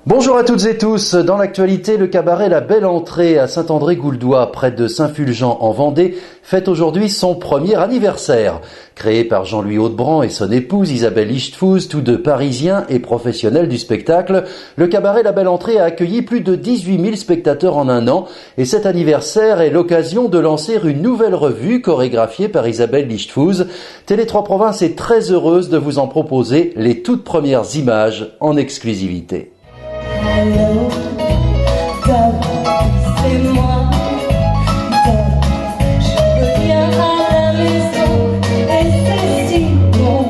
Bonjour à toutes et tous. Dans l'actualité, le cabaret La Belle Entrée à Saint-André-Gouldois, près de Saint-Fulgent en Vendée, fête aujourd'hui son premier anniversaire. Créé par Jean-Louis Haudebran et son épouse Isabelle Lichtfuß, tous deux parisiens et professionnels du spectacle, le cabaret La Belle Entrée a accueilli plus de 18 000 spectateurs en un an et cet anniversaire est l'occasion de lancer une nouvelle revue chorégraphiée par Isabelle Lichtfuß. Télé 3 Provinces est très heureuse de vous en proposer les toutes premières images en exclusivité. Allô, Dom, c'est moi, Dom, je reviens à la maison et c'est si bon.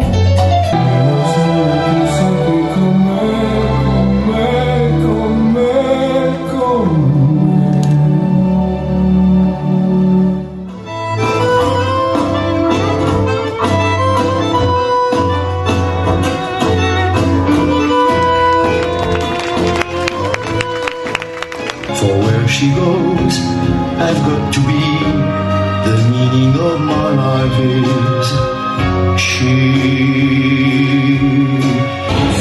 For where she goes, I've got to be. The meaning of my life is she.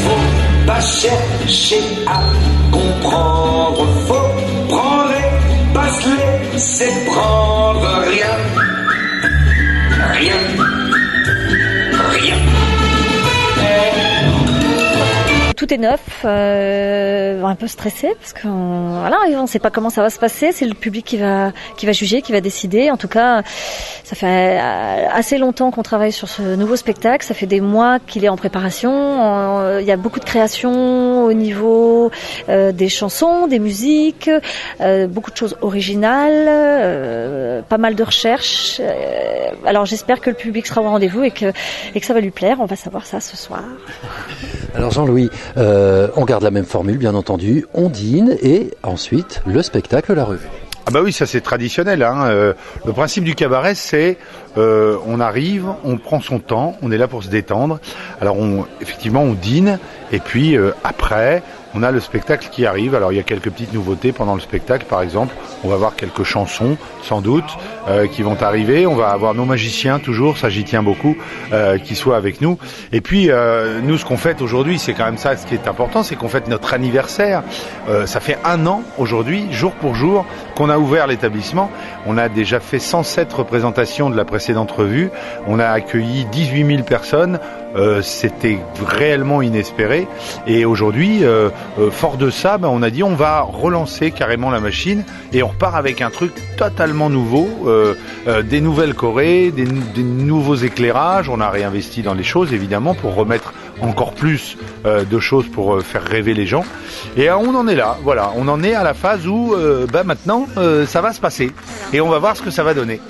Faut pas chercher à comprendre, faut prendre et pas se laisser prendre. Rien, rien, rien. Tout est neuf, un peu stressé parce qu'on on sait pas comment ça va se passer. C'est le public qui va juger, qui va décider. En tout cas, ça fait assez longtemps qu'on travaille sur ce nouveau spectacle. Ça fait des mois qu'il est en préparation. Il y a beaucoup de créations au niveau des chansons, des musiques, beaucoup de choses originales, pas mal de recherches. Alors j'espère que le public sera au rendez-vous et que ça va lui plaire. On va savoir ça ce soir. Alors Jean-Louis, on garde la même formule bien entendu, on dîne et ensuite le spectacle, la revue. Ah bah oui, ça c'est traditionnel. Le principe du cabaret, c'est on arrive, on prend son temps, on est là pour se détendre. Alors effectivement, on dîne et puis après, on a le spectacle qui arrive. Alors il y a quelques petites nouveautés pendant le spectacle, par exemple, on va avoir quelques chansons, sans doute, qui vont arriver. On va avoir nos magiciens toujours, ça j'y tiens beaucoup, qui soient avec nous. Et puis nous, ce qu'on fête aujourd'hui, c'est quand même ça, ce qui est important, c'est qu'on fête notre anniversaire. Ça fait 1 an aujourd'hui, jour pour jour, qu'on a ouvert l'établissement. On a déjà fait 107 représentations de la précédente revue. On a accueilli 18 000 personnes. C'était réellement inespéré. Et aujourd'hui, fort de ça, on a dit on va relancer carrément la machine et on repart avec un truc totalement nouveau, des nouvelles chorés, des nouveaux éclairages. On a réinvesti dans les choses évidemment pour remettre encore plus de choses pour faire rêver les gens. Et on en est là, voilà, on en est à la phase où maintenant ça va se passer et on va voir ce que ça va donner.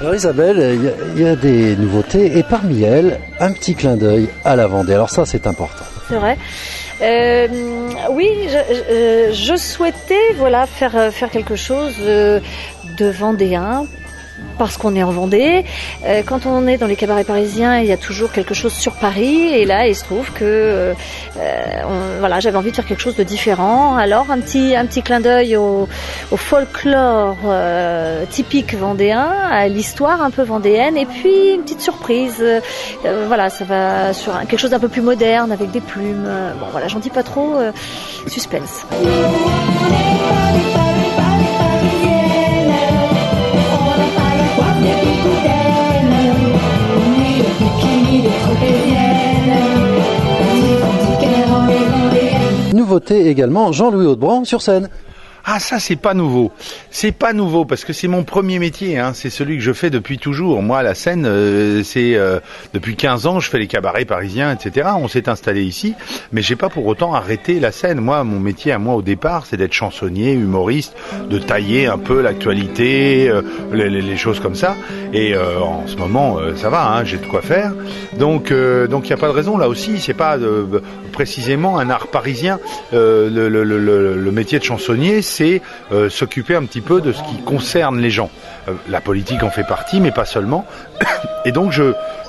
Alors Isabelle, il y a des nouveautés et parmi elles, un petit clin d'œil à la Vendée. Alors ça c'est important. C'est vrai. Oui, je souhaitais faire quelque chose de vendéen. Parce qu'on est en Vendée. Quand on est dans les cabarets parisiens, il y a toujours quelque chose sur Paris. Et là, il se trouve que j'avais envie de faire quelque chose de différent. Alors, un petit clin d'œil au folklore typique vendéen, à l'histoire un peu vendéenne. Et puis, une petite surprise. Ça va sur quelque chose d'un peu plus moderne, avec des plumes. J'en dis pas trop. Suspense. Nouveauté également, Jean-Louis Haudebran sur scène. Ah, ça, c'est pas nouveau. C'est pas nouveau parce que c'est mon premier métier, c'est celui que je fais depuis toujours. Moi, la scène, depuis 15 ans, je fais les cabarets parisiens, etc. On s'est installé ici, mais j'ai pas pour autant arrêté la scène. Moi, mon métier à moi au départ, c'est d'être chansonnier, humoriste, de tailler un peu l'actualité, les choses comme ça. Et en ce moment, ça va, j'ai de quoi faire. Donc il y a pas de raison là aussi. C'est pas précisément un art parisien. Le métier de chansonnier, c'est s'occuper un petit peu de ce qui concerne les gens. La politique en fait partie, mais pas seulement. Et donc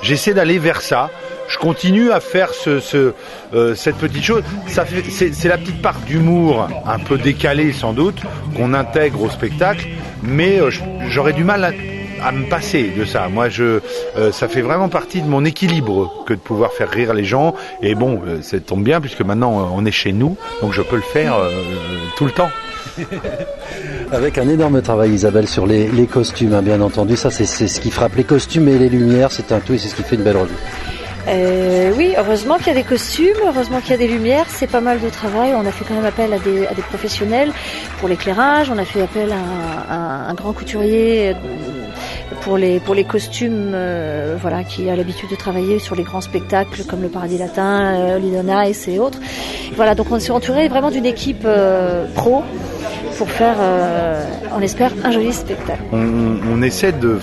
j'essaie d'aller vers ça. Je continue à faire cette petite chose. C'est la petite part d'humour, un peu décalée sans doute, qu'on intègre au spectacle, mais j'aurais du mal à me passer de ça. Moi, ça fait vraiment partie de mon équilibre que de pouvoir faire rire les gens. Et bon, ça tombe bien puisque maintenant on est chez nous, donc je peux le faire tout le temps. Avec un énorme travail, Isabelle, sur les costumes, hein, bien entendu. Ça, c'est ce qui frappe. Les costumes et les lumières, c'est un tout et c'est ce qui fait une belle revue. Oui, heureusement qu'il y a des costumes, heureusement qu'il y a des lumières, c'est pas mal de travail. On a fait quand même appel à des professionnels pour l'éclairage, on a fait appel à un grand couturier pour les costumes, voilà, qui a l'habitude de travailler sur les grands spectacles comme le Paradis Latin, Lidona et autres. Voilà, donc on s'est entouré vraiment d'une équipe pro pour faire, on espère, un joli spectacle. On essaie de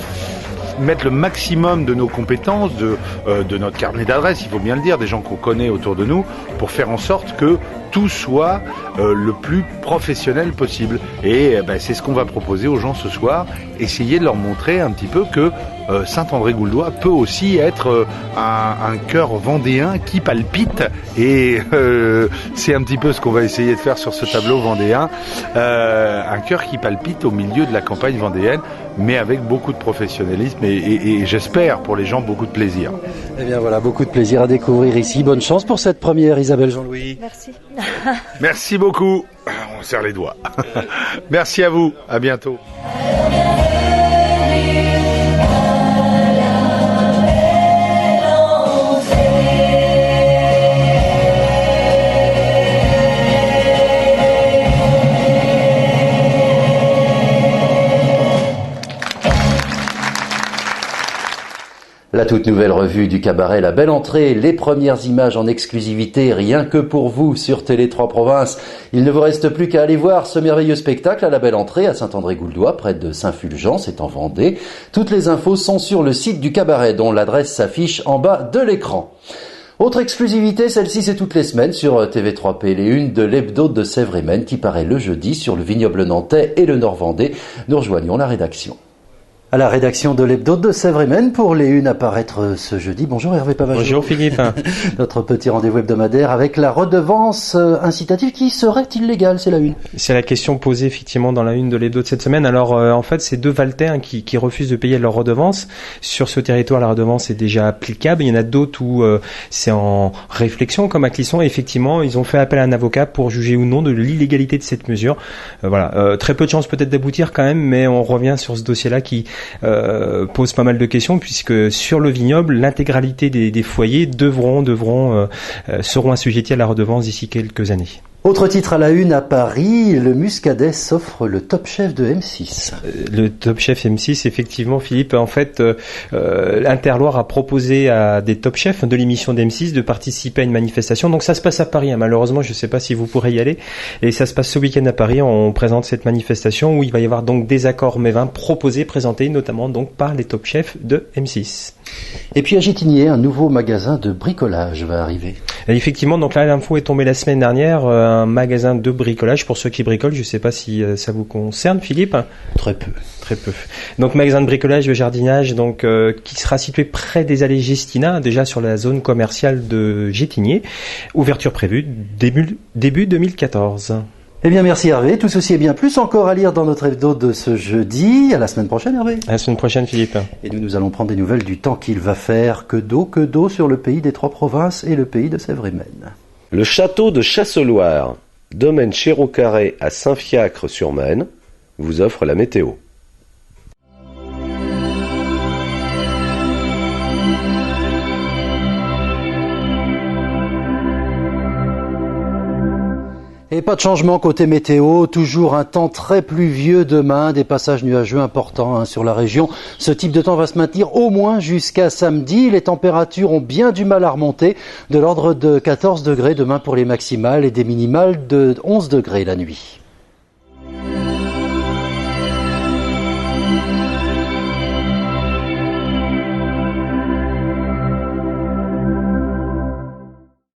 mettre le maximum de nos compétences, de notre carnet d'adresses, il faut bien le dire, des gens qu'on connaît autour de nous, pour faire en sorte que tout soit le plus professionnel possible. Et c'est ce qu'on va proposer aux gens ce soir, essayer de leur montrer un petit peu que Saint-André-Gouldois peut aussi être un cœur vendéen qui palpite, et c'est un petit peu ce qu'on va essayer de faire sur ce tableau vendéen, un cœur qui palpite au milieu de la campagne vendéenne, mais avec beaucoup de professionnalisme et j'espère pour les gens beaucoup de plaisir. Eh bien voilà, beaucoup de plaisir à découvrir ici. Bonne chance pour cette première, Isabelle Jean-Louis. Merci. Merci beaucoup. On serre les doigts. Merci à vous. À bientôt. La toute nouvelle revue du cabaret La Belle Entrée, les premières images en exclusivité rien que pour vous sur Télé 3 Provinces. Il ne vous reste plus qu'à aller voir ce merveilleux spectacle à La Belle Entrée à Saint-André-Gouldois, près de Saint-Fulgence, c'est en Vendée. Toutes les infos sont sur le site du cabaret dont l'adresse s'affiche en bas de l'écran. Autre exclusivité, celle-ci c'est toutes les semaines sur TV3P, les unes de l'hebdo de Sèvres-et-Maine qui paraît le jeudi sur le vignoble nantais et le Nord-Vendée. Nous rejoignons la rédaction. À la rédaction de l'hebdo de Sèvres-et-Maine pour les unes à paraître ce jeudi. Bonjour Hervé Pavageau. Bonjour Philippe. Notre petit rendez-vous hebdomadaire avec la redevance incitative qui serait illégale, c'est la une. C'est la question posée effectivement dans la une de l'hebdo de cette semaine. Alors en fait c'est deux Valtais qui refusent de payer leur redevance. Sur ce territoire la redevance est déjà applicable. Il y en a d'autres où c'est en réflexion comme à Clisson. Et effectivement ils ont fait appel à un avocat pour juger ou non de l'illégalité de cette mesure. Voilà, très peu de chances peut-être d'aboutir quand même, mais on revient sur ce dossier-là qui pose pas mal de questions puisque sur le vignoble, l'intégralité des foyers seront assujettis à la redevance d'ici quelques années. Autre titre à la une à Paris, le Muscadet s'offre le Top Chef de M6. Le Top Chef M6, effectivement, Philippe. En fait, Interloire a proposé à des Top Chefs de l'émission d'M6 de participer à une manifestation. Donc ça se passe à Paris. Hein. Malheureusement, je ne sais pas si vous pourrez y aller. Et ça se passe ce week-end à Paris. On présente cette manifestation où il va y avoir donc des accords mévins proposés, présentés notamment donc par les Top Chefs de M6. Et puis à Gétigné, un nouveau magasin de bricolage va arriver. Et effectivement, donc là, l'info est tombée la semaine dernière. Un magasin de bricolage pour ceux qui bricolent. Je ne sais pas si ça vous concerne, Philippe. Très peu. Très peu. Donc magasin de bricolage, de jardinage, donc qui sera situé près des allées Gestina, déjà sur la zone commerciale de Gétigné. Ouverture prévue début 2014. Eh bien, merci Hervé. Tout ceci et bien plus encore à lire dans notre hebdo de ce jeudi. À la semaine prochaine, Hervé. À la semaine prochaine, Philippe. Et nous allons prendre des nouvelles du temps qu'il va faire. Que d'eau sur le pays des 3 provinces et le pays de Sèvres-et-Maine. Le château de Chasseloire, domaine Chéreau-Carré à Saint-Fiacre-sur-Maine, vous offre la météo. Et pas de changement côté météo, toujours un temps très pluvieux demain, des passages nuageux importants sur la région. Ce type de temps va se maintenir au moins jusqu'à samedi. Les températures ont bien du mal à remonter, de l'ordre de 14 degrés demain pour les maximales et des minimales de 11 degrés la nuit.